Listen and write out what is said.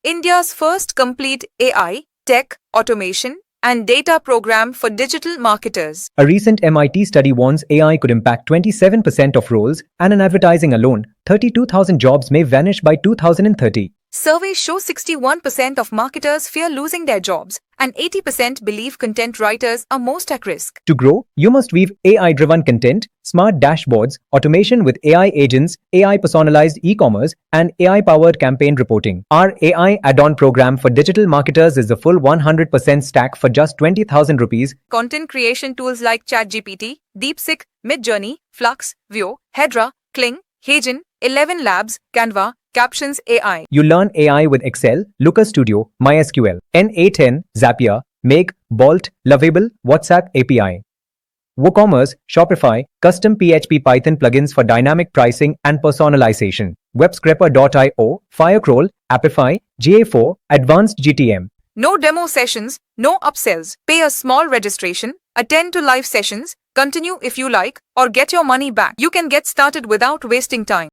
India's first complete AI, tech, automation, and data program for digital marketers. A recent MIT study warns AI could impact 27% of roles, and in advertising alone, 32,000 jobs may vanish by 2030. Surveys show 61% of marketers fear losing their jobs, and 80% believe content writers are most at risk. To grow, you must weave AI-driven content, smart dashboards, automation with AI agents, AI personalized e-commerce, and AI-powered campaign reporting. Our AI add-on program for digital marketers is the full 100% stack for just 20,000 rupees. Content creation tools like ChatGPT, DeepSeek, Midjourney, Flux, Veo, Hedra, Kling, Hagen, 11 Labs, Canva, Captions AI. You learn AI with Excel, Looker Studio, MySQL, N8N, Zapier, Make, Bolt, Lovable, WhatsApp API. WooCommerce, Shopify, custom PHP Python plugins for dynamic pricing and personalization. WebScraper.io, Firecrawl, Apify, GA4, Advanced GTM. No demo sessions, no upsells. Pay a small registration, attend to live sessions, continue if you like, or get your money back. You can get started without wasting time.